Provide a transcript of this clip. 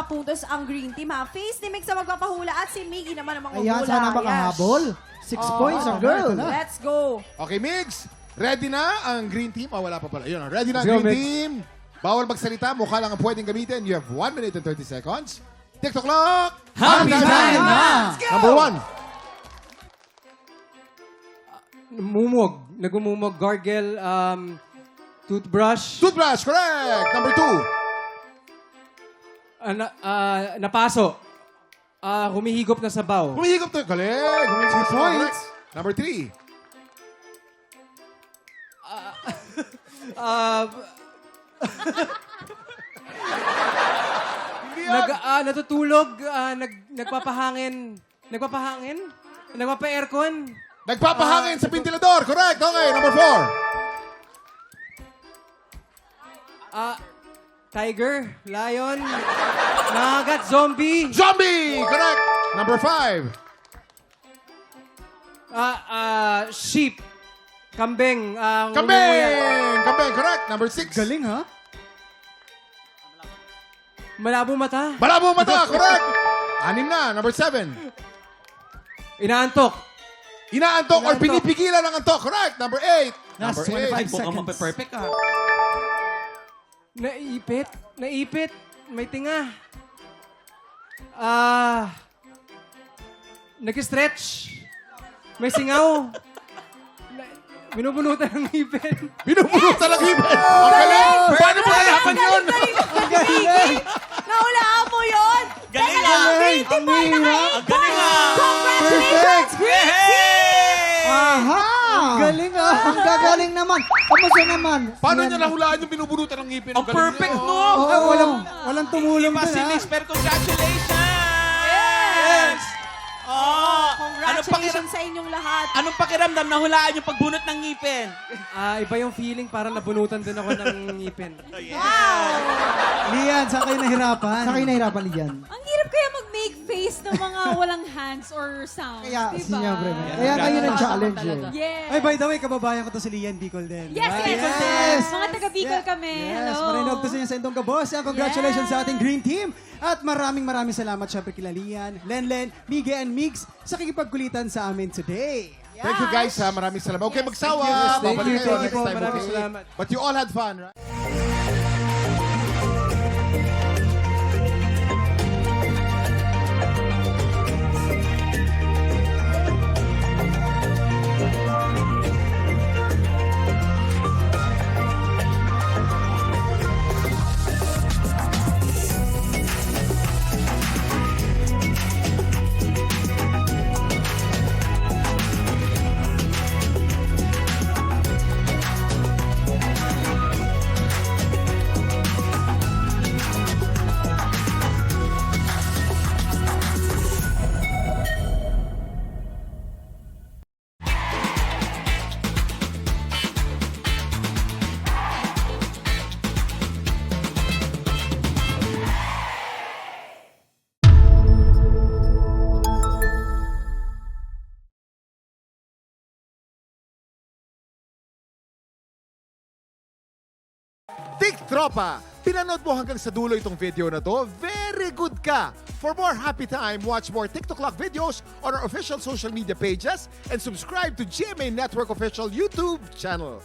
nakapuntos ang Green Team, ha? Face ni Mix ang magpapahula at si Miggy naman ang Ayan, manguhula. sana makahabol. 6 points ang girl. Let's go. Okay, Migs. Ready na ang Green Team? Wala pa pala. Yun, ready na ang Let's go, Green Migs. Team. Bawal magsalita. Mukha lang ang pwedeng gamitin. You have 1 minute and 30 seconds. TikTok clock. Happy time na! Number 1. Mumog. Nagmumog. Gargle. Toothbrush. Toothbrush. Correct. Number 2. Napaso. Humihigop na sabaw. Humihigop to. Galing. Humihigop 2 points. Number 3. Hindi yan. Natutulog. Nagpapahangin. Nagpapahangin? Nagpapa-aircon. Nagpapahangin sa ventilador. Correct. Okay. Number 4. Tiger. Lion. Nangagat. Zombie. Zombie. Correct. Number 5. Sheep. Kambing. Kambing. Kambing. Correct. Number 6. Galing, ha? Malabo mata. Malabo mata. Correct. 6 na. Number 7. Inaantok. Inaantok or pinipigilan ng antok. Correct. Number 8. Last Number 25 8. Mukhang seconds. mape-perfect ka. Naipit. Naipit. May tinga. Nag-stretch. May singaw. Binubunutan ng ngipin. Binubunutan ng ibon. Ang galing. Paano mo nalaman yun? Naulaan mo yun. Galing Teka lang, ah. Green Team ay naka-8 Ang galing points. ah. Congratulations, Green Team! Aha! Galing ah. Ang gagaling naman. Kamusta naman? Paano Yan. niya nahulaan yung binubunutan ng ngipin? Ang perfect, no? Oo. Walang tumulong Diba dun, si ha? Miss, pero congratulations! Oh, Congratulations sa inyong lahat. Anong pakiramdam na hulaan yung pagbunot ng ngipin? Iba yung feeling, parang nabunutan din ako ng ngipin. Lian, saan kayo nahirapan? Saan kayo nahirapan, Lian? Ang hirap kaya mag-make face ng mga walang hands or sounds, Kaya, diba? siyempre. Kaya kayo ng challenge, eh. Yes. Ay, by the way, kababayan ko to si Lian Bicol din. Yes, yes, Yes! Mga taga-Bicol kami. Yes, Hello. marinog to sa inyo sa Indong Gabos. Congratulations sa ating Green Team. At maraming salamat syempre kila Lian, Lenlen, Miggy and Migs sa kikipagkulitan sa amin today. Thank you guys. Maraming salamat. Okay, magsawa. Thank Babalik you, kayo thank you next po. time. Maraming Okay? salamat. But you all had fun, right? Tik Tropa! Pinanood mo hanggang sa dulo itong video na to? Very good ka! For more happy time, watch more TikTok Clock videos on our official social media pages and subscribe to GMA Network official YouTube channel.